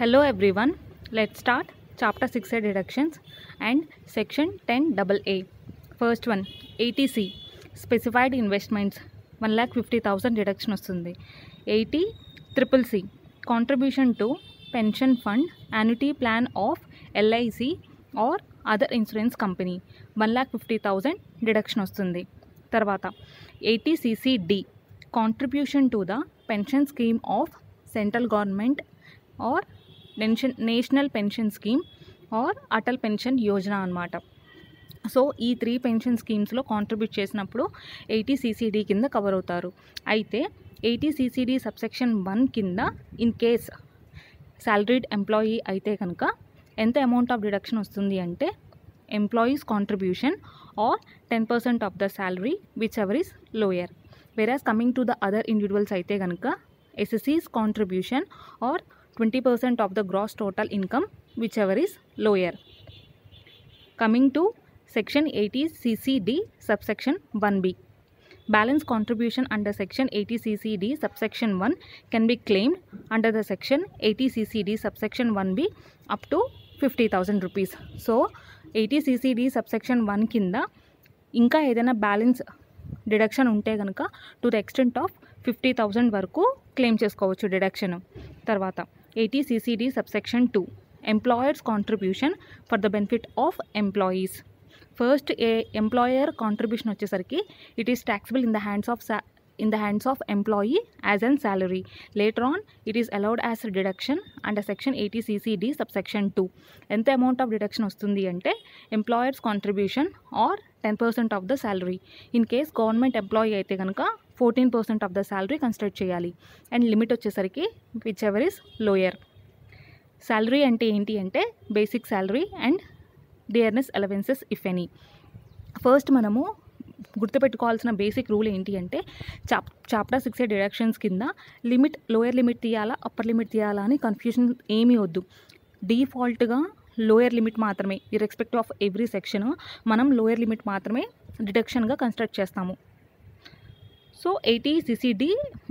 Hello everyone, let's start chapter 6A deductions and section 10AA. First one, ATC specified investments 1,50,000 deduction వస్తుంది. 80CCC contribution to pension fund annuity plan of LIC or other insurance company 1,50,000 deduction వస్తుంది. తర్వాత 80CCD contribution to the pension scheme of central government or national pension scheme or Atal pension Yojana అనమాట. So ఈ 3 pension స్కీమ్స్లో contribute చేసినప్పుడు 80CCD కింద cover అవుతారు. అయితే 80CCD subsection 1 కింద in case salaried employee అయితే కనుక ఎంత అమౌంట్ ఆఫ్ డిడక్షన్ వస్తుంది అంటే employees contribution or 10% of the salary which ever is lower. Whereas coming to the other individuals అయితే కనుక ఎస్ఎస్సీస్ contribution or 20% of the gross total income whichever is lower. Coming to section 80CCD subsection 1B, balance contribution under section 80CCD subsection 1 can be claimed under the section 80CCD subsection 1B up to 50,000 rupees. So 80CCD subsection 1 కింద ఇంకా ఏదైనా balance deduction ఉంటే కనుక to the extent of 50,000 వరకు claim చేసుకోవచ్చు deduction. తర్వాత 80CCD subsection 2 employers contribution for the benefit of employees. First a employer contribution వచ్చేసరికి it is taxable in the hands of employee as an salary. Later on it is allowed as a deduction under section 80CCD subsection 2. ఎంత amount of deduction వస్తుంది అంటే employers contribution or 10% of the salary. In case government employee అయితే కనుక 14% of the salary consider చేయాలి. And limit వచ్చేసరికి whichever is lower. Salary అంటే ఏంటి అంటే basic salary and dearness allowances if any. First మనము గుర్తుపెట్టుకోవాల్సిన బేసిక్ రూల్ ఏంటి అంటే చాప్టర్ 6A డిడక్షన్స్ కింద లిమిట్ లోయర్ లిమిట్ తీయాలా అప్పర్ లిమిట్ తీయాలా అని కన్ఫ్యూజన్ ఏమీ వద్దు. డిఫాల్ట్గా లోయర్ లిమిట్ మాత్రమే ఇర్రెస్పెక్టివ్ ఆఫ్ ఎవ్రీ సెక్షన్ మనం లోయర్ లిమిట్ మాత్రమే డిడక్షన్గా కన్సిడర్ చేస్తాము. సో 80CCD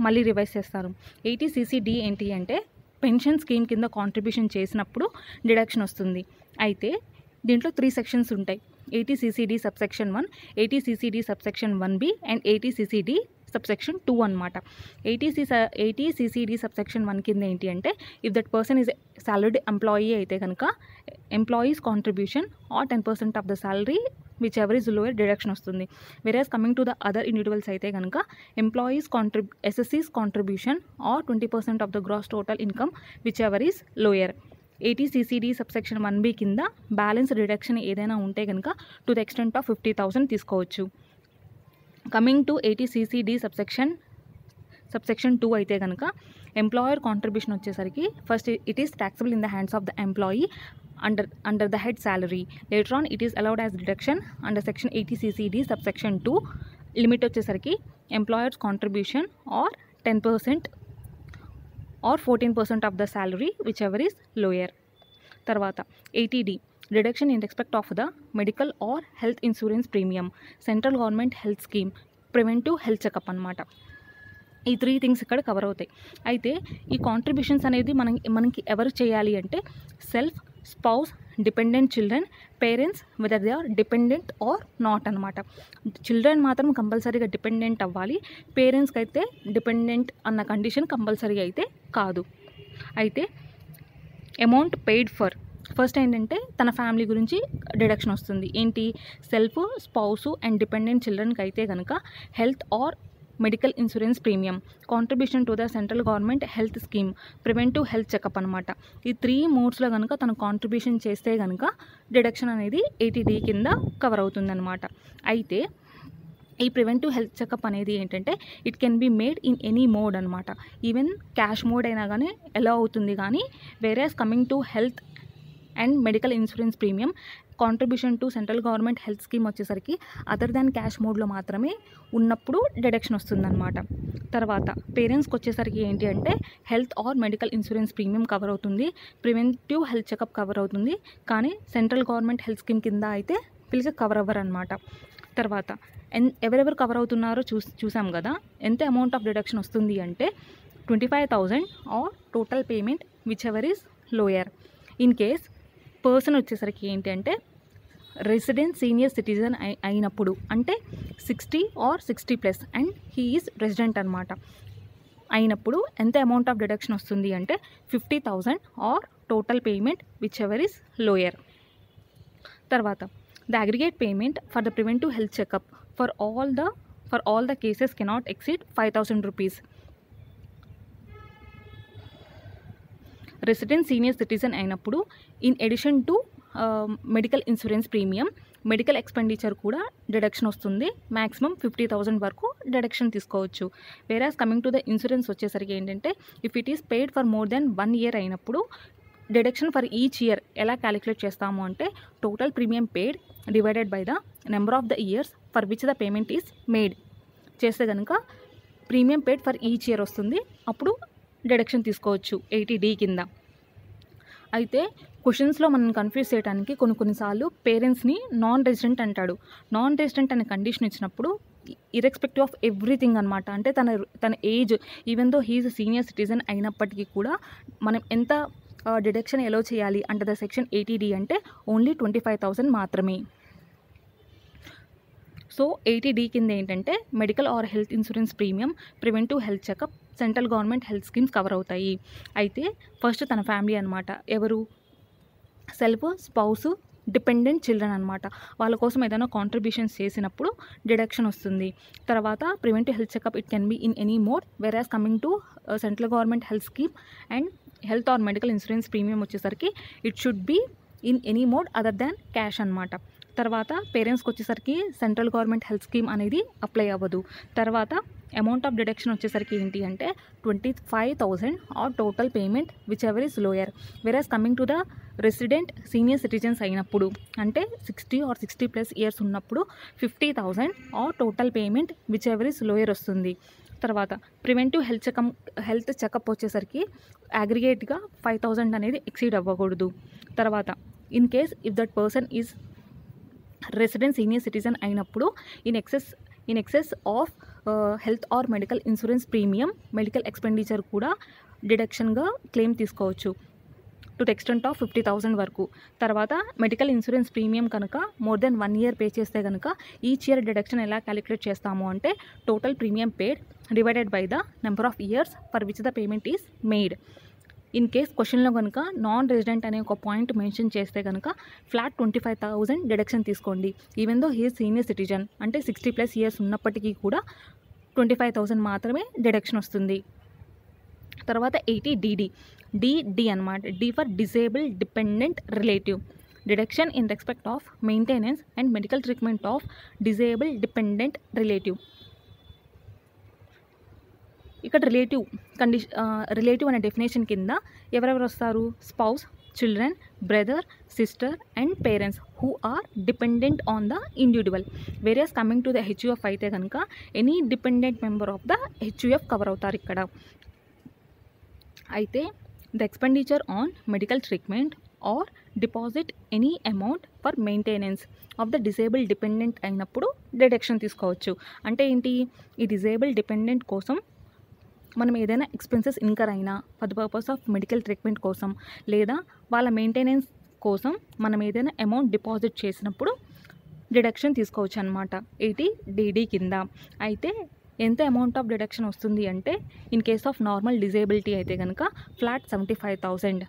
మళ్ళీ రివైజ్ చేస్తారు. 80CCD ఏంటి అంటే పెన్షన్ స్కీమ్ కింద కాంట్రిబ్యూషన్ చేసినప్పుడు డిడక్షన్ వస్తుంది. అయితే దీంట్లో 3 సెక్షన్స్ ఉంటాయి. 80CCD subsection 1, 80CCD subsection 1B and 80CCD subsection 2 అనమాట. 80CCD subsection 1 కింద ఏంటి అంటే if that person is salaried employee అయితే కనుక employees contribution or 10% of the salary whichever is lower deduction వస్తుంది. Whereas coming to the other individuals అయితే కనుక employees assessee's contribution or 20% of the gross total income whichever is lower. 80CCD subsection 1B కింద balance reduction ఏదైనా ఉంటే కనుక to the extent of 50,000 తీసుకోవచ్చు. Coming to 80CCD subsection 2 అయితే కనుక employer contribution వచ్చేసరికి first it is taxable in the hands of the employee under the head salary. Later on it is allowed as deduction under section 80CCD subsection 2. Limit వచ్చేసరికి employers contribution or 10% or 14% of the salary whichever is lower. తర్వాత 80D reduction in respect of the medical or health insurance premium central government health scheme preventive health checkup అనమాట. ఈ 3 things ఇక్కడ cover అవుతాయి. అయితే ఈ contributions అనేది మనకి ఎవరు చేయాలి అంటే self, spouse, dependent children, parents whether they are dependent or not అనమాట. చిల్డ్రన్ మాత్రం కంపల్సరీగా డిపెండెంట్ అవ్వాలి. పేరెంట్స్కి అయితే డిపెండెంట్ అన్న కండిషన్ కంపల్సరీగా అయితే కాదు. అయితే అమౌంట్ పెయిడ్ ఫర్ ఫస్ట్ ఏంటంటే తన ఫ్యామిలీ గురించి డిడక్షన్ వస్తుంది. ఏంటి సెల్ఫ్, స్పౌసు అండ్ డిపెండెంట్ చిల్డ్రన్కి అయితే కనుక health or medical insurance premium, contribution to the central government health scheme, preventive health checkup అనమాట. ఈ 3 మోడ్స్లో కనుక తను కాంట్రిబ్యూషన్ చేస్తే కనుక డిడక్షన్ అనేది 80D కింద కవర్ అవుతుందన్నమాట. అయితే ఈ ప్రివెంటివ్ హెల్త్ చెకప్ అనేది ఏంటంటే it can B made in any mode అనమాట. ఈవెన్ క్యాష్ మోడ్ అయినా కానీ ఎలా అవుతుంది. కానీ whereas coming to health and medical insurance premium contribution to central government health scheme వచ్చేసరికి అదర్ దాన్ క్యాష్ మోడ్లో మాత్రమే ఉన్నప్పుడు డిడక్షన్ వస్తుందన్నమాట. తర్వాత పేరెంట్స్కి వచ్చేసరికి ఏంటి అంటే health or medical insurance premium cover అవుతుంది, ప్రివెంటివ్ హెల్త్ చెకప్ కవర్ అవుతుంది. కానీ సెంట్రల్ గవర్నమెంట్ హెల్త్ స్కీమ్ కింద అయితే పిల్లలకి కవర్ అవ్వరు అనమాట. తర్వాత ఎవరెవరు కవర్ అవుతున్నారో చూసాం కదా. ఎంత అమౌంట్ ఆఫ్ డిడక్షన్ వస్తుంది అంటే 25,000 or total payment whichever is lower. In case person వచ్చేసరికి ఏంటి అంటే రెసిడెంట్ సీనియర్ సిటిజన్ అయినప్పుడు, అంటే 60 or 60+ and he is resident అనమాట అయినప్పుడు ఎంత అమౌంట్ ఆఫ్ డిడక్షన్ వస్తుంది అంటే 50,000 or total payment which ever is lower. తర్వాత the aggregate payment for the preventive health checkup for all the cases cannot exceed 5,000 rupees. Resident senior citizen అయినప్పుడు in addition to medical insurance premium medical expenditure కూడా deduction వస్తుంది. Maximum 50,000 వరకు deduction తీసుకోవచ్చు. Whereas coming to the insurance వచ్చేసరికి ఏంటంటే if it is paid for more than 1 year అయినప్పుడు deduction for each year ఎలా calculate చేస్తాము అంటే total premium paid divided by the number of the years for which the payment is made చేస్తే కనుక premium paid for each year వస్తుంది. అప్పుడు deduction తీసుకోవచ్చు 80D కింద. అయితే క్వశ్చన్స్లో మనం కన్ఫ్యూజ్ చేయడానికి కొన్నిసార్లు పేరెంట్స్ని నాన్ రెసిడెంట్ అంటాడు. నాన్ రెసిడెంట్ అనే కండిషన్ ఇచ్చినప్పుడు ఇర్రెస్పెక్టివ్ ఆఫ్ ఎవ్రీథింగ్ అనమాట, అంటే తన age even though he is senior citizen అయినప్పటికీ కూడా మనం ఎంత డిడక్షన్ ఎలో చేయాలి అండర్ ద సెక్షన్ 80D అంటే ఓన్లీ 25,000 మాత్రమే. సో 80D కింద ఏంటంటే medical are health insurance premium, preventive health checkup, central government health schemes cover అవుతాయి. అయితే ఫస్ట్ తన ఫ్యామిలీ అనమాట, ఎవరు సెల్ఫ్, స్పౌస్, డిపెండెంట్ చిల్డ్రన్ అనమాట, వాళ్ళ కోసం ఏదైనా కాంట్రిబ్యూషన్స్ చేసినప్పుడు డిడక్షన్ వస్తుంది. తర్వాత preventive health checkup it can be in any mode, whereas coming to central government health scheme and health or medical insurance premium వచ్చేసరికి it should be in any mode other than cash అనమాట. తర్వాత పేరెంట్స్కి వచ్చేసరికి central government health scheme అనేది apply అవ్వదు. తర్వాత amount of deduction వచ్చేసరికి ఏంటి అంటే 25,000 or total payment which ever is lower. Whereas coming to the resident senior citizens అయినప్పుడు, అంటే 60 or 60+ years ఉన్నప్పుడు 50,000 or total payment which ever is lower వస్తుంది. తర్వాత ప్రివెంటివ్ హెల్త్ చెకప్ వచ్చేసరికి అగ్రిగేట్గా 5,000 అనేది ఎక్సీడ్ అవ్వకూడదు. తర్వాత in case if that person is resident senior citizen అయినప్పుడు in excess of health or medical insurance premium medical expenditure కూడా డిడక్షన్గా క్లెయిమ్ తీసుకోవచ్చు టు ద ఎక్స్టెంట్ ఆఫ్ 50,000 వరకు. తర్వాత మెడికల్ ఇన్సూరెన్స్ ప్రీమియం కనుక మోర్ దెన్ 1 year పే చేస్తే కనుక each year deduction ఎలా క్యాలిక్యులేట్ చేస్తాము అంటే total premium paid divided by the number of years for which the payment is made. In case క్వశ్చన్లో కనుక నాన్ రెసిడెంట్ అనే ఒక పాయింట్ మెన్షన్ చేస్తే కనుక ఫ్లాట్ 25,000 డిడక్షన్ తీసుకోండి. Even though he senior citizen, అంటే 60+ years ఉన్నప్పటికీ కూడా 25,000 మాత్రమే డిడక్షన్ వస్తుంది. తర్వాత 80DD డి అనమాట, D for disable dependent relative, deduction in respect of maintenance and medical treatment of disable dependent relative. ఇక్కడ రిలేటివ్ అనే డెఫినేషన్ కింద ఎవరెవరు వస్తారు? Spouse, children, brother, sister and parents who are dependent on the individual. Whereas coming to the HUF అయితే కనుక any dependent member of the HUF cover అవుతారు ఇక్కడ. అయితే the expenditure on medical treatment or deposit any amount for maintenance of the disable dependent అయినప్పుడు deduction తీసుకోవచ్చు. అంటే ఏంటి? ఈ డిసేబుల్ డిపెండెంట్ కోసం మనం ఏదైనా ఎక్స్పెన్సెస్ ఇన్కర్ అయినా for the purpose of medical treatment కోసం లేదా వాళ్ళ మెయింటెనెన్స్ కోసం మనం ఏదైనా అమౌంట్ డిపాజిట్ చేసినప్పుడు డిడక్షన్ తీసుకోవచ్చు అనమాట 80DD కింద. అయితే ఎంత అమౌంట్ ఆఫ్ డిడక్షన్ వస్తుంది అంటే in case of normal disability అయితే కనుక flat 75,000.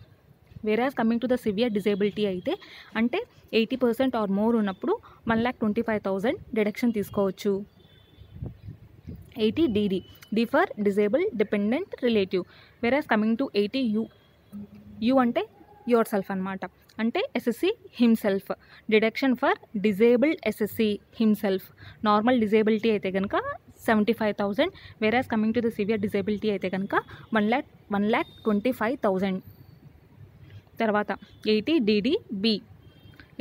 Whereas coming to the severe disability అయితే అంటే 80% ఆర్ మోర్ ఉన్నప్పుడు 1,25,000 డిడక్షన్ తీసుకోవచ్చు. 80DD D for disable dependent relative. Whereas coming to 80U, U అంటే యువర్ సెల్ఫ్ అనమాట, అంటే SSC himself, deduction for disabled SSC himself. Normal disability అయితే కనుక 75,000. Whereas coming to the severe disability అయితే కనుక 1,25,000. తర్వాత 80DDB.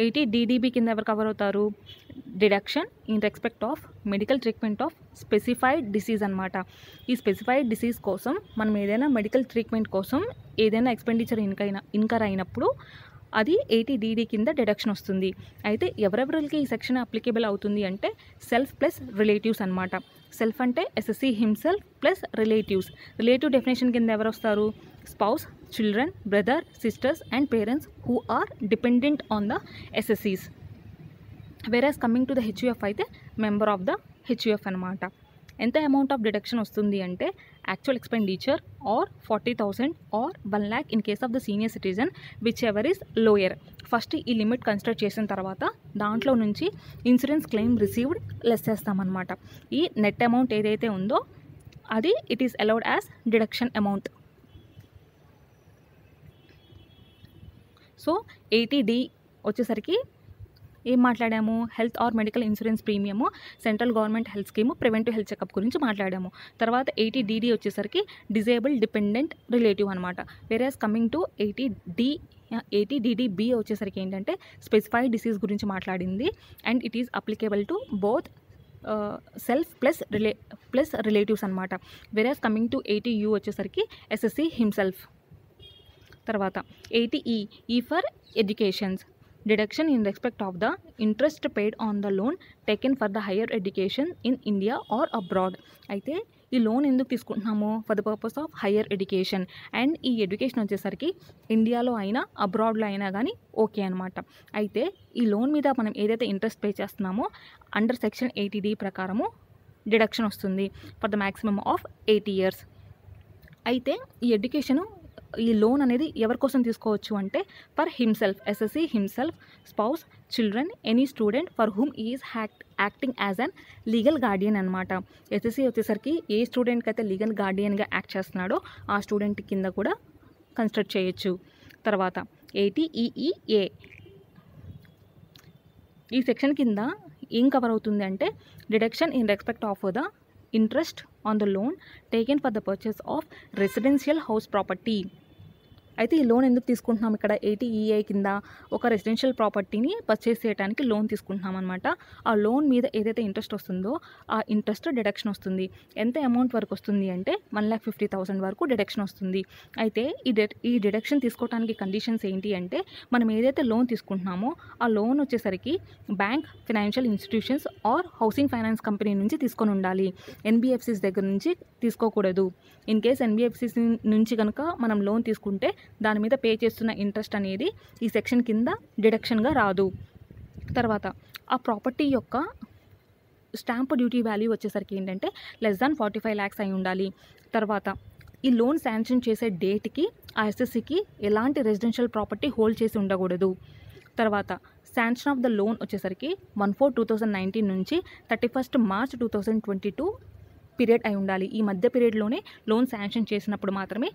80DDB కింద ఎవరు కవర్ అవుతారు? Deduction in respect of medical treatment of specified disease అనమాట. ఈ స్పెసిఫైడ్ డిసీజ్ కోసం మనం ఏదైనా మెడికల్ ట్రీట్మెంట్ కోసం ఏదైనా ఎక్స్పెండిచర్ ఇన్కర్ అయినప్పుడు అది 80DD కింద డిడక్షన్ వస్తుంది. అయితే ఎవరెవరికి ఈ సెక్షన్ అప్లికేబుల్ అవుతుంది అంటే సెల్ఫ్ ప్లస్ రిలేటివ్స్ అనమాట. సెల్ఫ్ అంటే SSC himself plus relatives. Relative definition కింద ఎవరు వస్తారు? spouse, children, brother, sisters and parents who are dependent on the SSCs. Whereas coming to the HUF అయితే మెంబర్ ఆఫ్ ద HUF అనమాట. ఎంత amount of deduction వస్తుంది అంటే actual expenditure or 40,000 or 1 lakh in case of the senior citizen which ever is lower. First ఈ limit consider చేసిన తర్వాత దాంట్లో నుంచి ఇన్సూరెన్స్ క్లెయిమ్ రిసీవ్డ్ లెస్ చేస్తామన్నమాట. ఈ నెట్ అమౌంట్ ఏదైతే ఉందో అది it is allowed as deduction amount. So 80D వచ్చేసరికి ఏం మాట్లాడాము, health or medical insurance premium, central government health scheme, preventive health checkup గురించి మాట్లాడాము. తర్వాత 80DD వచ్చేసరికి డిజేబుల్ డిపెండెంట్ రిలేటివ్ అనమాట. వేరేస్ కమింగ్ టు 80DDB వచ్చేసరికి ఏంటంటే స్పెసిఫైడ్ డిసీజ్ గురించి మాట్లాడింది and it is applicable to both self plus relatives అనమాట. వేరేస్ కమింగ్ టు 80U వచ్చేసరికి SSC హిమ్సెల్ఫ్. తర్వాత 80E for educations, deduction in respect of the interest paid on the loan taken for the higher education in India or abroad. అయితే ఈ loan ఎందుకు తీసుకుంటున్నాము, for the purpose of higher education. And ఈ education వచ్చేసరికి ఇండియాలో అయినా అబ్రాడ్లో అయినా కానీ ఓకే అనమాట. అయితే ఈ లోన్ మీద మనం ఏదైతే ఇంట్రెస్ట్ పే చేస్తున్నామో అండర్ సెక్షన్ 80D ప్రకారము డిడక్షన్ వస్తుంది for the maximum of 80 years. అయితే ఈ లోన్ అనేది ఎవరి కోసం తీసుకోవచ్చు అంటే for himself, SSC himself, spouse, children, any student for whom is acting as an legal Guardian అనమాట. SSC వచ్చేసరికి ఏ స్టూడెంట్కి అయితే లీగల్ గార్డియన్గా యాక్ట్ చేస్తున్నాడో ఆ స్టూడెంట్ కింద కూడా కన్సిడర్ చేయొచ్చు. తర్వాత 80EA ఈ సెక్షన్ కింద ఏం కవర్ అవుతుంది అంటే deduction in respect of the interest on the loan taken for the purchase of residential house property. అయితే ఈ లోన్ ఎందుకు తీసుకుంటున్నాం, ఇక్కడ 80EA కింద ఒక రెసిడెన్షియల్ ప్రాపర్టీని పర్చేస్ చేయడానికి లోన్ తీసుకుంటున్నాం అనమాట. ఆ లోన్ మీద ఏదైతే ఇంట్రెస్ట్ వస్తుందో ఆ ఇంట్రెస్ట్ డిడక్షన్ వస్తుంది. ఎంత అమౌంట్ వరకు వస్తుంది అంటే 1,50,000 వరకు డిడక్షన్ వస్తుంది. అయితే ఈ డిడక్షన్ తీసుకోవడానికి కండిషన్స్ ఏంటి అంటే మనం ఏదైతే లోన్ తీసుకుంటున్నామో ఆ లోన్ వచ్చేసరికి bank, financial institutions or housing finance company నుంచి తీసుకొని ఉండాలి. NBFCs దగ్గర నుంచి తీసుకోకూడదు. ఇన్ కేస్ NBFCs నుంచి కనుక మనం లోన్ తీసుకుంటే దాని మీద పే చేస్తున్న ఇంట్రెస్ట్ అనేది ఈ సెక్షన్ కింద డిడక్షన్గా రాదు. తర్వాత ఆ ప్రాపర్టీ యొక్క స్టాంప్ డ్యూటీ వాల్యూ వచ్చేసరికి ఏంటంటే లెస్ దాన్ 45 lakhs అయి ఉండాలి. తర్వాత ఈ లోన్ శాంక్షన్ చేసే డేట్కి ఆ SSCకి ఎలాంటి రెసిడెన్షియల్ ప్రాపర్టీ హోల్డ్ చేసి ఉండకూడదు. తర్వాత శాంక్షన్ ఆఫ్ ద లోన్ వచ్చేసరికి 1/4/2019 నుంచి 31st March 2022 పీరియడ్ అయి ఉండాలి. ఈ మధ్య పీరియడ్లోనే లోన్ శాంక్షన్ చేసినప్పుడు మాత్రమే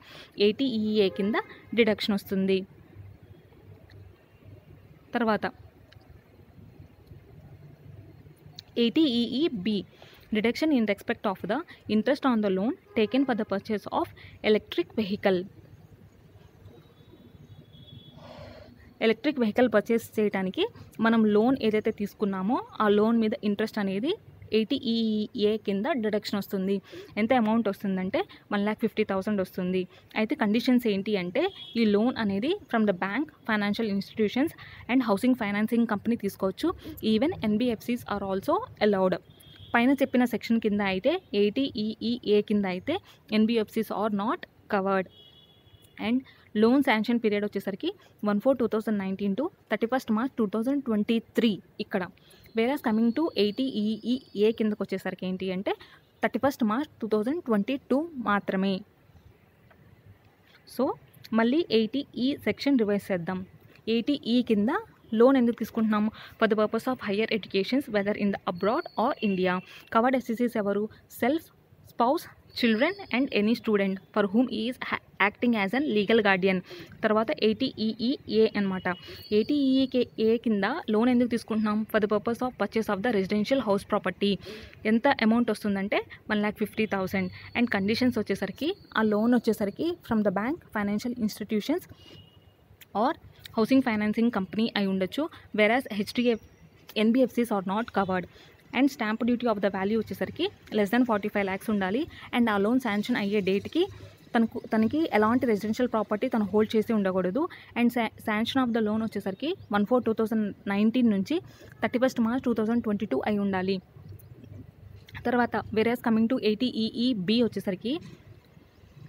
80EA కింద డిడక్షన్ వస్తుంది. తర్వాత 80EEB deduction in respect of the interest on the loan taken for the purchase of electric vehicle purchase చేయడానికి మనం లోన్ ఏదైతే తీసుకున్నామో ఆ లోన్ మీద ఇంట్రెస్ట్ అనేది 80EA కింద డిడక్షన్ వస్తుంది. ఎంత అమౌంట్ వస్తుందంటే 1,50,000 వస్తుంది. అయితే కండిషన్స్ ఏంటి అంటే ఈ లోన్ అనేది from the bank, financial institutions and housing financing company తీసుకోవచ్చు. Even NBFCs are also allowed. పైన చెప్పిన సెక్షన్ కింద అయితే 80EA కింద అయితే NBFCs are not covered. And loan sanction period వచ్చేసరికి 1/4/2019 to 31st March 2023 ఇక్కడ. వేరేస్ కమింగ్ టు 80EA కిందకు వచ్చేసరికి ఏంటి అంటే 31st March 2022 మాత్రమే. సో మళ్ళీ 80E సెక్షన్ రివైజ్ చేద్దాం. 80E కింద లోన్ ఎందుకు తీసుకుంటున్నాము, for the purpose of higher educations whether in the abroad or India. Covered SSCs ఎవరు, self, spouse, children and any student for whom is acting as an legal guardian. తర్వాత 80EA అనమాట. 80EA కింద loan ఎందుకు తీసుకుంటున్నాం, for the purpose of purchase of the residential house property. ఎంత amount వస్తుందంటే 1,50,000. And conditions వచ్చేసరికి ఆ లోన్ వచ్చేసరికి from the bank, financial institutions or housing financing company అయి ఉండొచ్చు. Whereas NBFCs are not covered. And stamp duty of the value వచ్చేసరికి less than 45 lakhs ఉండాలి. And ఆ లోన్ శాంక్షన్ అయ్యే డేట్కి తనకి ఎలాంటి రెసిడెన్షియల్ ప్రాపర్టీ తను హోల్డ్ చేసి ఉండకూడదు. And sanction of the loan వచ్చేసరికి 1/4/2019 నుంచి 31st March 2022 అయి ఉండాలి. తర్వాత వేరేస్ కమింగ్ టు 80EEB వచ్చేసరికి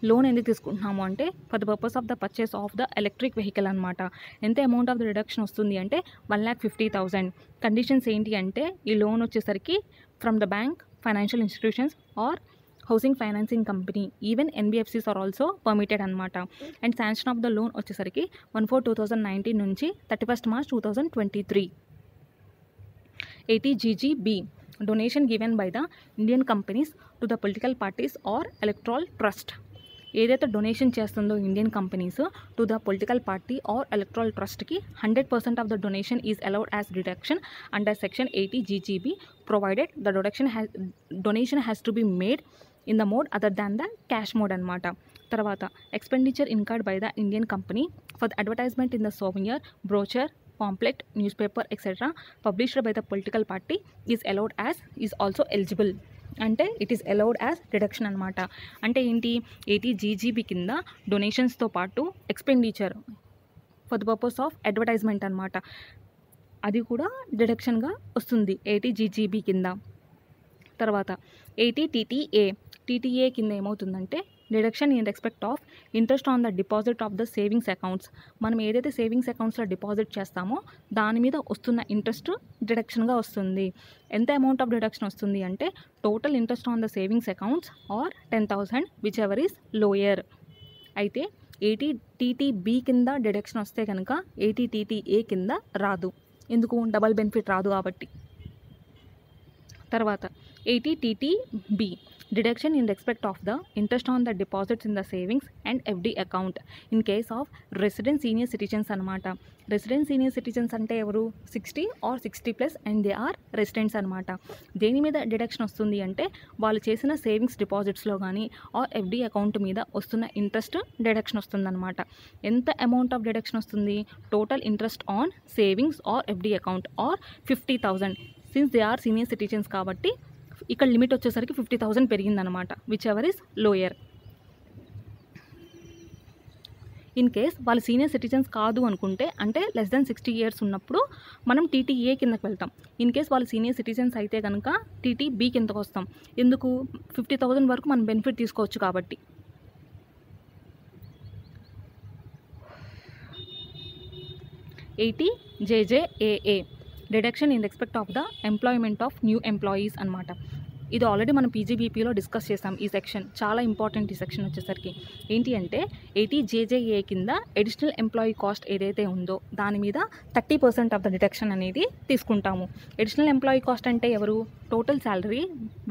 లోన్ ఎందుకు తీసుకుంటున్నాము అంటే for the purpose of the purchase of the electric vehicle అనమాట. ఎంత అమౌంట్ ఆఫ్ ద రిడక్షన్ వస్తుంది అంటే 1,50,000. కండిషన్స్ ఏంటి అంటే ఈ లోన్ వచ్చేసరికి from the bank, financial institutions or housing financing company, even NBFCs are also permitted అనమాట. And sanction of the loan వచ్చేసరికి 1/4/2019 నుంచి 31st March 2023. 80GGB donation given by the Indian companies to the political parties or electoral trust. ఏదైతే donation చేస్తుందో Indian companies to the political party or electoral ట్రస్ట్కి 100% of the donation is allowed as deduction under section 80GGB provided the donation has to be made in the mode other than the cash mode అనమాట. తర్వాత expenditure incurred by the Indian company for the advertisement in the souvenir, brochure, pamphlet, newspaper etcetera published by the political party is also eligible. అంటే it is allowed as deduction అనమాట. అంటే ఏంటి, 80GGB కింద డొనేషన్స్తో పాటు expenditure for the purpose of advertisement అనమాట, అది కూడా డిడక్షన్గా వస్తుంది 80GGB కింద. తర్వాత 80TTA కింద ఏమవుతుందంటే deduction in respect of interest on the deposit of the savings accounts. మనం ఏదైతే సేవింగ్స్ అకౌంట్స్లో డిపాజిట్ చేస్తామో దాని మీద వస్తున్న ఇంట్రెస్ట్ డిడక్షన్గా వస్తుంది. ఎంత అమౌంట్ ఆఫ్ డిడక్షన్ వస్తుంది అంటే total interest on the savings accounts or 10,000 which ever is lower. అయితే 80TTB కింద డిడక్షన్ వస్తే కనుక 80TTA కింద రాదు, ఎందుకు, డబల్ బెనిఫిట్ రాదు కాబట్టి. తర్వాత 80TTB deduction in respect of the interest on the deposits in the savings and FD account in case of resident senior citizens అనమాట. రెసిడెంట్ సీనియర్ సిటిజన్స్ అంటే ఎవరు, 60 or 60+ and they are residents అనమాట. దేని మీద deduction వస్తుంది అంటే వాళ్ళు చేసిన సేవింగ్స్ డిపాజిట్స్లో కానీ ఆర్ FD అకౌంట్ మీద వస్తున్న ఇంట్రెస్ట్ డిడక్షన్ వస్తుందన్నమాట. ఎంత అమౌంట్ ఆఫ్ డిడక్షన్ వస్తుంది, total interest on savings or FD account or 50,000. Since they are senior citizens కాబట్టి ఇక్కడ లిమిట్ వచ్చేసరికి 50,000 పెరిగిందనమాట, whichever is lower. In case వాళ్ళు సీనియర్ సిటిజన్స్ కాదు అనుకుంటే, అంటే లెస్ దెన్ 60 years ఉన్నప్పుడు మనం TTA కిందకి వెళ్తాం. ఇన్ కేస్ వాళ్ళు సీనియర్ సిటిజన్స్ అయితే కనుక TTB కిందకు వస్తాం. ఎందుకు, 50,000 వరకు మనం బెనిఫిట్ తీసుకోవచ్చు కాబట్టి. ATJJAA deduction in respect of the employment of new employees అనమాట. ఇది ఆల్రెడీ మనం PGBPలో డిస్కస్ చేసాం. ఈ సెక్షన్ చాలా ఇంపార్టెంట్. ఈ సెక్షన్ వచ్చేసరికి ఏంటి అంటే 80JJA కింద అడిషనల్ ఎంప్లాయీ కాస్ట్ ఏదైతే ఉందో దాని మీద 30% ఆఫ్ ద డిడక్షన్ అనేది తీసుకుంటాము. అడిషనల్ ఎంప్లాయీ కాస్ట్ అంటే ఎవరు, total salary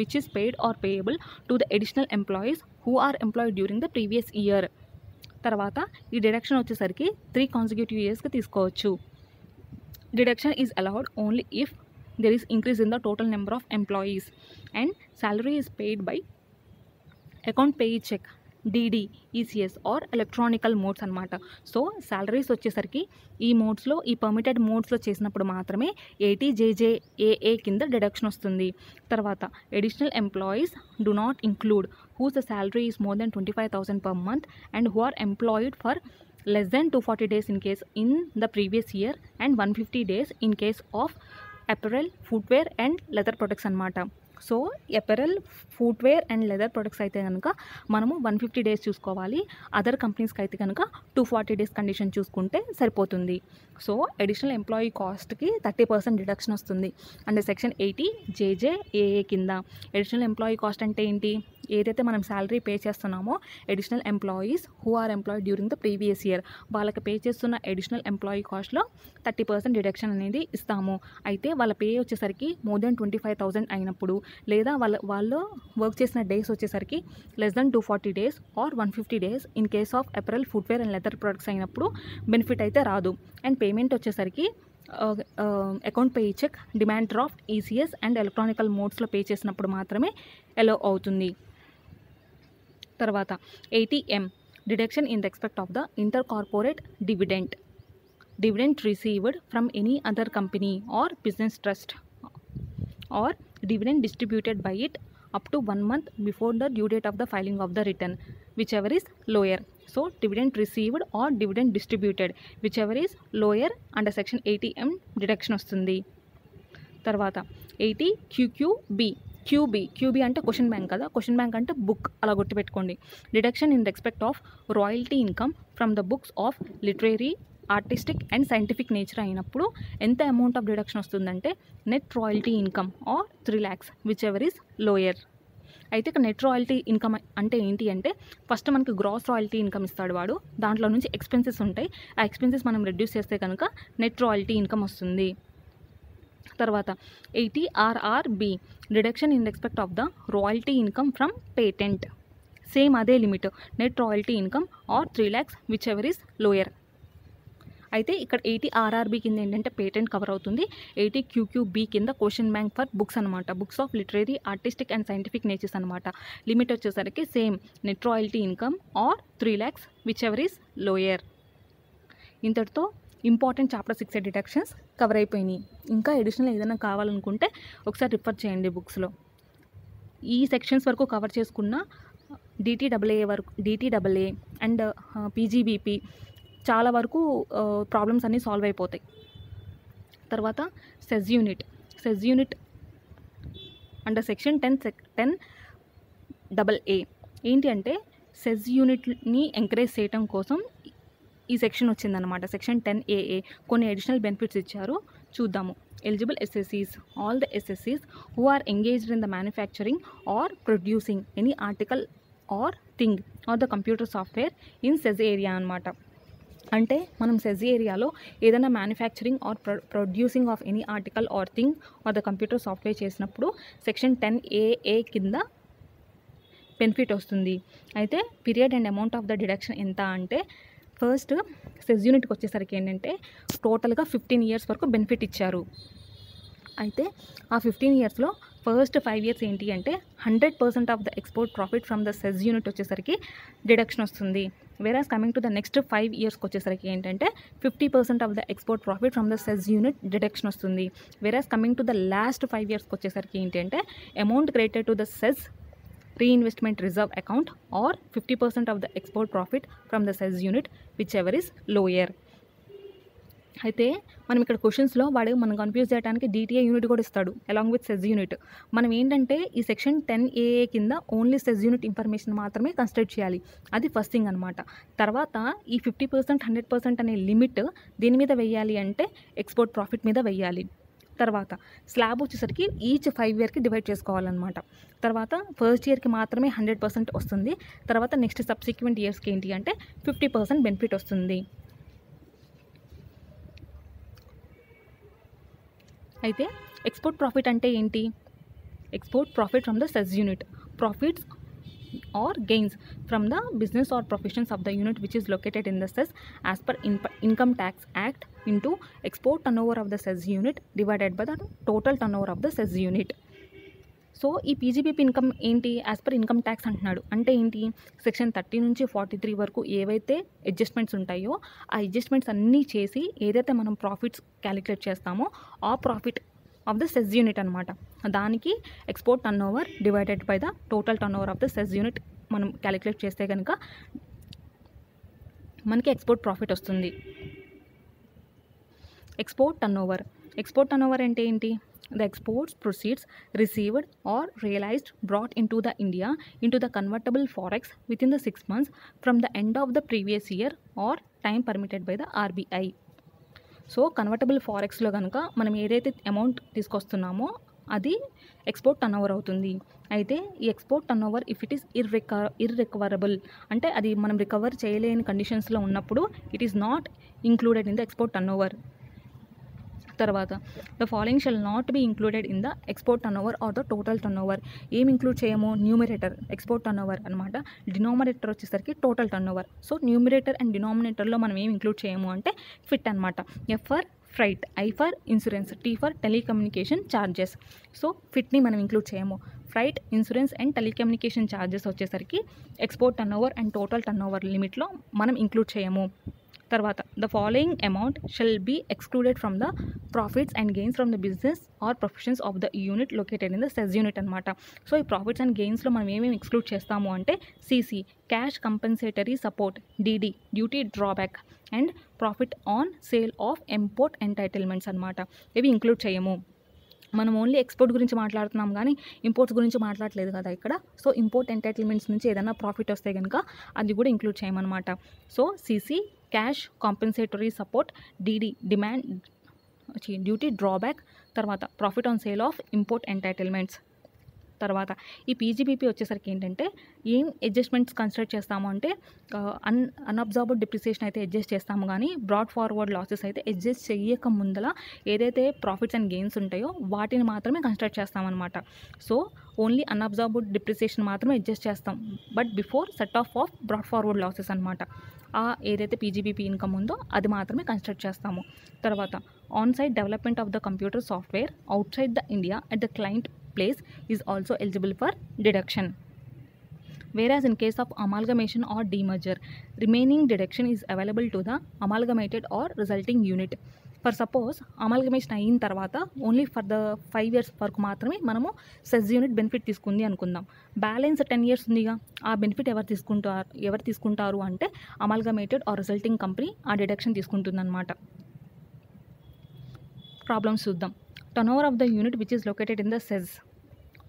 which is paid or payable to the additional employees who are employed during the previous year. తర్వాత ఈ డిడక్షన్ వచ్చేసరికి 3 consecutive yearsకి తీసుకోవచ్చు. Deduction is allowed only if there is increase in the total number of employees and salary is paid by account pay check, DD, ECS or electronical modes అనమాట. So salaries వచ్చేసరికి ఈ మోడ్స్లో, ఈ permitted మోడ్స్లో చేసినప్పుడు మాత్రమే 80JJAA కింద deduction వస్తుంది. తర్వాత additional employees do not include whose the salary is more than 25,000 per month and who are employed for less than 240 days in case in the previous year and 150 days in case of apparel, footwear and leather products అనమాట. So apparel, footwear and leather products అయితే కనుక మనము 150 days చూసుకోవాలి. Other కంపెనీస్కి అయితే కనుక 240 days condition చూసుకుంటే సరిపోతుంది. సో అడిషనల్ ఎంప్లాయీ కాస్ట్కి 30% డిడక్షన్ వస్తుంది అండ్ సెక్షన్ 80JJAA కింద. అడిషనల్ ఎంప్లాయీ కాస్ట్ అంటే ఏంటి, ఏదైతే మనం శాలరీ పే చేస్తున్నామో additional employees who are employed during the previous year వాళ్ళకి పే చేస్తున్న అడిషనల్ ఎంప్లాయీ కాస్ట్లో 30% డిడక్షన్ అనేది ఇస్తాము. అయితే వాళ్ళ పే వచ్చేసరికి మోర్ దెన్ 25,000 అయినప్పుడు, లేదా వాళ్ళు వర్క్ చేసిన డేస్ వచ్చేసరికి less than 240 days or 150 days in case of apparel, footwear and leather products అయినప్పుడు బెనిఫిట్ అయితే రాదు. అండ్ పేమెంట్ వచ్చేసరికి account pay cheque, demand draft, ECS and electronical మోడ్స్లో పే చేసినప్పుడు మాత్రమే అలౌ అవుతుంది. తర్వాత 80M deduction in respect of the inter corporate dividend received from any other company or business trust or dividend distributed by it up to 1 month before the due date of the filing of the return, whichever is lower. So dividend received or dividend distributed, whichever is lower, under section 80M deduction వస్తుంది. తర్వాత 80QQB QB అంటే question bank కదా, question bank అంటే book, అలా గుర్తుపెట్టుకోండి. Deduction in respect of royalty income from the books of literary, artistic and scientific nature అయినప్పుడు ఎంత amount of deduction వస్తుందంటే net royalty income or 3 lakhs which ever is lower. అయితే ఇక్కడ net royalty income అంటే ఏంటి అంటే ఫస్ట్ మనకి gross royalty income ఇస్తాడు వాడు, దాంట్లో నుంచి ఎక్స్పెన్సెస్ ఉంటాయి, ఆ ఎక్స్పెన్సెస్ మనం రెడ్యూస్ చేస్తే కనుక నెట్ రాయల్టీ ఇన్కమ్ వస్తుంది. తర్వాత 80 RRB deduction in respect of the royalty income from patent, same అదే limit, net royalty income or 3 lakhs which ever is lower. అయితే ఇక్కడ 80 RRB కింద ఏంటంటే పేటెంట్ కవర్ అవుతుంది, 80 QQB కింద క్వశ్చన్ బ్యాంక్ ఫర్ బుక్స్ అనమాట, books of literary, artistic and scientific natures అనమాట. Limit వచ్చేసరికి same net royalty income or 3 lakhs which ever is lower. ఇంతటితో ఇంపార్టెంట్ చాప్టర్ 6 డిడక్షన్స్ కవర్ అయిపోయినాయి. ఇంకా ఎడిషనల్ ఏదైనా కావాలనుకుంటే ఒకసారి రిఫర్ చేయండి బుక్స్లో. ఈ సెక్షన్స్ వరకు కవర్ చేసుకున్న DTAA అండ్ PGBP చాలా వరకు ప్రాబ్లమ్స్ అన్నీ సాల్వ్ అయిపోతాయి. తర్వాత SEZ unit under section 10AA ఏంటి అంటే సెజ్ యూనిట్ని ఎంకరేజ్ చేయడం కోసం ఈ సెక్షన్ వచ్చిందనమాట. సెక్షన్ 10AA కొన్ని అడిషనల్ బెనిఫిట్స్ ఇచ్చారు, చూద్దాము. Eligible SSCs, all the SSCs who are engaged in the manufacturing or producing any article or thing or the computer software in SEZ area అనమాట. అంటే మనం సెజ్ ఏరియాలో ఏదైనా manufacturing or producing of any article are thing or the computer software చేసినప్పుడు section 10AA కింద benefit వస్తుంది. అయితే period and amount of the deduction ఎంత అంటే ఫస్ట్ సెజ్ యూనిట్కి వచ్చేసరికి ఏంటంటే టోటల్గా 15 years వరకు బెనిఫిట్ ఇచ్చారు. అయితే ఆ 15 yearsలో ఫస్ట్ 5 years ఏంటి అంటే 100% of the export profit from the SEZ unit వచ్చేసరికి డిడక్షన్ వస్తుంది. వేరాస్ కమింగ్ టు ద నెక్స్ట్ 5 yearsకి వచ్చేసరికి ఏంటంటే 50% of the export profit from the SEZ unit deduction వస్తుంది. వేరాస్ కమింగ్ టు ద లాస్ట్ 5 yearsకి వచ్చేసరికి ఏంటంటే amount credited to the SEZ reinvestment reserve account or 50% of the export profit from the sales unit whichever is lower. అయితే మనం ఇక్కడ క్వశ్చన్స్లో వాడు మనం confuse చేయడానికి DTA unit కూడా ఇస్తాడు అలాంగ్ విత్ సెజ్ యూనిట్. మనం ఏంటంటే ఈ సెక్షన్ 10AA కింద ఓన్లీ సెజ్ యూనిట్ ఇన్ఫర్మేషన్ మాత్రమే కన్సిడర్ చేయాలి, అది ఫస్ట్ థింగ్ అనమాట. తర్వాత ఈ 50%, 100% అనే లిమిట్ దేని మీద వెయ్యాలి అంటే ఎక్స్పోర్ట్ ప్రాఫిట్ మీద వెయ్యాలి. తర్వాత స్లాబ్ వచ్చేసరికి ఈచ్ 5 yearకి డివైడ్ చేసుకోవాలన్నమాట. తర్వాత ఫస్ట్ ఇయర్కి మాత్రమే 100% వస్తుంది, తర్వాత నెక్స్ట్ సబ్సిక్వెంట్ ఇయర్స్కి ఏంటి అంటే 50% బెనిఫిట్ వస్తుంది. అయితే ఎక్స్పోర్ట్ ప్రాఫిట్ అంటే ఏంటి? Export profit from the SEZ unit, profits or gains from the business or professions of the unit which is located in the SEZ as per Income Tax Act into export turnover of the SEZ unit divided by the total turnover of the SEZ unit. So ఈ PGBP income ఏంటి? As per income tax అంటున్నాడు. అంటే ఏంటి? Section 30 నుంచి 43 వరకు ఏవైతే adjustments ఉంటాయో ఆ అడ్జస్ట్మెంట్స్ అన్నీ చేసి ఏదైతే మనం ప్రాఫిట్స్ క్యాలిక్యులేట్ చేస్తామో ఆ profit of the SEZ unit అనమాట, దానికి export turnover divided by the total turnover of the SEZ unit మనం క్యాలిక్యులేట్ చేస్తే కనుక మనకి ఎక్స్పోర్ట్ ప్రాఫిట్ వస్తుంది. ఎక్స్పోర్ట్ టర్న్ ఓవర్ అంటే ఏంటి? The exports proceeds received or realized brought into the convertible forex within the 6 months from the end of the previous year or time permitted by the RBI. So convertible ఫారెక్స్లో కనుక మనం ఏదైతే amount తీసుకొస్తున్నామో అది export turn over అవుతుంది. అయితే ఈ export turnover if it is irrecoverable అంటే అది మనం రికవర్ చేయలేని కండిషన్స్లో ఉన్నప్పుడు it is not included in the export turnover. తర్వాత the following shall not be included in the export turnover or the total turnover. ఏం include చేయము? Numerator export turnover అనమాట, denominator వచ్చేసరికి total turnover. So numerator and డినామినేటర్లో మనం ఏం include చేయము అంటే ఫిట్ అనమాట. F for freight, I for insurance, T for telecommunication charges. So ఫిట్ని మనం ఇంక్లూడ్ చేయము. Freight, insurance and telecommunication charges వచ్చేసరికి export turnover and total turnover లిమిట్లో మనం ఇంక్లూడ్ చేయము. తర్వాత the following amount shall be excluded from the profits and gains from the business or professions of the unit located in the SEZ unit అనమాట. So ఈ profits and గెయిన్స్లో మనం ఏమేమి exclude చేస్తాము అంటే CC cash compensatory support, DD duty drawback and profit on sale of import entitlements అనమాట. ఇవి include చేయము. మనం ఓన్లీ ఎక్స్పోర్ట్ గురించి మాట్లాడుతున్నాం కానీ ఇంపోర్ట్స్ గురించి మాట్లాడలేదు కదా ఇక్కడ. సో ఇంపోర్ట్ ఎంటైటిల్మెంట్స్ నుంచి ఏదైనా ప్రాఫిట్ వస్తే కనుక అది కూడా ఇంక్లూడ్ చేయమన్నమాట. So CC, cash, compensatory support, DD, demand duty drawback, తర్వాత profit on sale of import entitlements. తర్వాత ఈ పీజీబీపీ వచ్చేసరికి ఏంటంటే ఏం అడ్జస్ట్మెంట్స్ కన్సిడర్ చేస్తాము అంటే అన్అబ్జార్బ్డ్ డిప్రిసియేషన్ అయితే అడ్జస్ట్ చేస్తాము, కానీ బ్రాడ్ ఫార్వర్డ్ లాసెస్ అయితే అడ్జస్ట్ చేయక ముందల ఏదైతే ప్రాఫిట్స్ అండ్ గెయిన్స్ ఉంటాయో వాటిని మాత్రమే కన్సిడర్ చేస్తామన్నమాట. సో ఓన్లీ అన్అబ్జార్బ్డ్ డిప్రిసియేషన్ మాత్రమే అడ్జస్ట్ చేస్తాం, but before set off brought forward losses అనమాట. ఏదైతే పీజీబీపీ ఇన్కమ్ ఉందో అది మాత్రమే కన్సిడర్ చేస్తాము. తర్వాత on site development of the computer software outside the India at the client place is also eligible for deduction. Whereas in case of amalgamation or demerger, remaining deduction is available to the amalgamated or resulting unit. For suppose amalgamation అయిన తర్వాత only for the 5 years వరకు మాత్రమే మనము SEZ unit benefit తీసుకుంది అనుకుందాం. Balance 10 years ఉందిగా, ఆ benefit ఎవరు తీసుకుంటారు అంటే అమాల్గమేటెడ్ ఆర్ రిజల్టింగ్ కంపెనీ ఆ డిడక్షన్ తీసుకుంటుందన్నమాట. ప్రాబ్లమ్స్ చూద్దాం. Turnover of the unit which is located in the SEZ.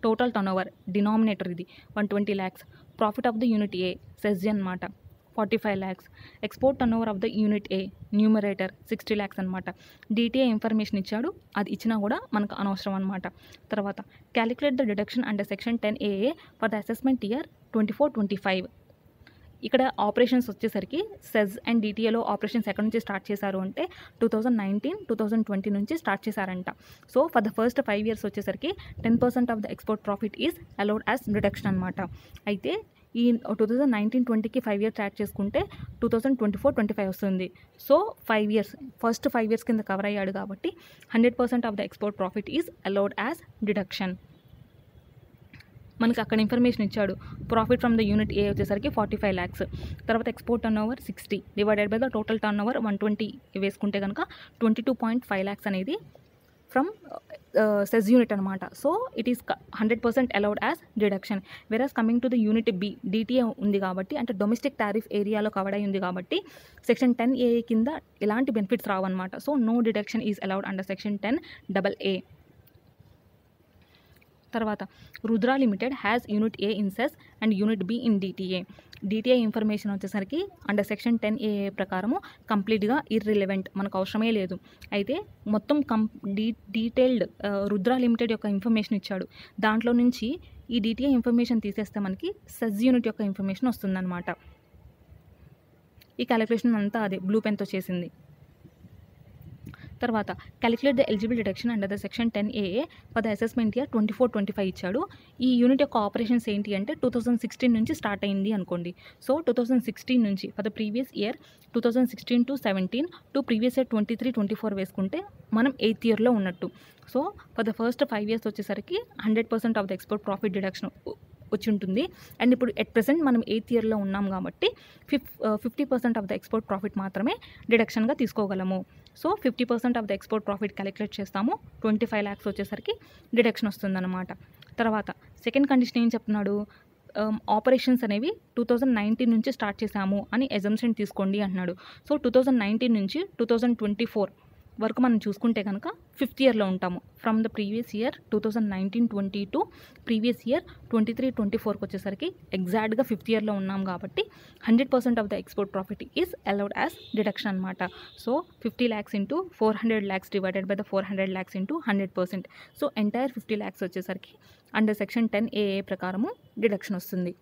Total turnover, denominator ఇది 120 lakhs. Profit of the unit A, SEZ అనమాట 45 lakhs. Export turnover of the unit A, numerator 60 lakhs అనమాట. DTA information ఇచ్చాడు, అది ఇచ్చినా కూడా మనకు అనవసరం అనమాట. తర్వాత calculate the deduction under section 10AA for the assessment year 24-25. ఇక్కడ ఆపరేషన్స్ వచ్చేసరికి సెజ్ అండ్ డిటిఏలో ఆపరేషన్స్ ఎక్కడి నుంచి స్టార్ట్ చేశారు అంటే 2019-2020 నుంచి స్టార్ట్ చేశారంట. So for the first 5 years వచ్చేసరికి 10% of the export profit is allowed as deduction అనమాట. అయితే ఈ 2019-20కి 5 years యాడ్ చేసుకుంటే 2024-25 వస్తుంది. సో 5 years, ఫస్ట్ 5 years కింద కవర్ అయ్యాడు కాబట్టి 100% of the export profit is allowed as deduction. మనకి అక్కడ ఇన్ఫర్మేషన్ ఇచ్చాడు. Profit from the unit A వచ్చేసరికి 45 lakhs. తర్వాత export turnover 60 divided by the total turnover 120 వేసుకుంటే కనుక 22.5 lakhs అనేది ఫ్రమ్ సెజ్ యూనిట్ అనమాట. So it is 100% allowed as deduction. Whereas coming to the unit B, DTA ఉంది కాబట్టి అంటే domestic tariff ఏరియాలో కవర్ అయి ఉంది కాబట్టి సెక్షన్ 10AA కింద ఎలాంటి బెనిఫిట్స్ రావన్నమాట. So no deduction is allowed under section 10AA. తర్వాత Rudra limited has unit A in SEZ and unit B in DTA. DTA information వచ్చేసరికి అండర్ సెక్షన్ 10AA ప్రకారము కంప్లీట్గా ఇర్రిలెవెంట్, మనకు అవసరమే లేదు. అయితే మొత్తం డీటెయిల్డ్ రుద్రా లిమిటెడ్ యొక్క ఇన్ఫర్మేషన్ ఇచ్చాడు. దాంట్లో నుంచి ఈ డిటిఏ ఇన్ఫర్మేషన్ తీసేస్తే మనకి సెజ్ యూనిట్ యొక్క ఇన్ఫర్మేషన్ వస్తుందన్నమాట. ఈ క్యాలిక్యులేషన్ అంతా అదే బ్లూ పెన్తో చేసింది. తర్వాత calculate the eligible deduction under the section 10AA for the assessment year 24-25 ఇచ్చాడు. ఈ యూనిట్ యొక్క ఆపరేషన్స్ ఏంటి అంటే 2016 నుంచి స్టార్ట్ అయింది అనుకోండి. సో 2016 నుంచి for the previous year 2016-17 to previous year 23-24 వేసుకుంటే మనం 8th yearలో ఉన్నట్టు. So for the first 5 years వచ్చేసరికి 100% of the export profit deduction వచ్చి ఉంటుంది. అండ్ ఇప్పుడు ఎట్ ప్రెసెంట్ మనం 8th yearలో ఉన్నాం కాబట్టి 50% ఆఫ్ ద ఎక్స్పోర్ట్ ప్రాఫిట్ మాత్రమే డిడక్షన్గా తీసుకోగలము. So 50% of the export profit calculate చేస్తాము. 25 lakhs వచ్చేసరికి డిడక్షన్ వస్తుందన్నమాట. తర్వాత సెకండ్ కండిషన్ ఏం చెప్తున్నాడు, ఆపరేషన్స్ అనేవి 2019 నుంచి స్టార్ట్ చేశాము అని అజంప్షన్ తీసుకోండి అంటున్నాడు. సో 2019 నుంచి 2024 వరకు మనం చూసుకుంటే కనుక 5th yearలో ఉంటాము. From the previous year 2019-20 to previous year 23-24కి వచ్చేసరికి ఎగ్జాక్ట్గా 5th yearలో ఉన్నాం కాబట్టి 100% of the export profit is allowed as deduction అనమాట. So 50 lakhs into 400 lakhs divided by the 400 lakhs into 100%. So entire 50 lakhs వచ్చేసరికి అండర్ సెక్షన్ 10AA ప్రకారము deduction వస్తుంది.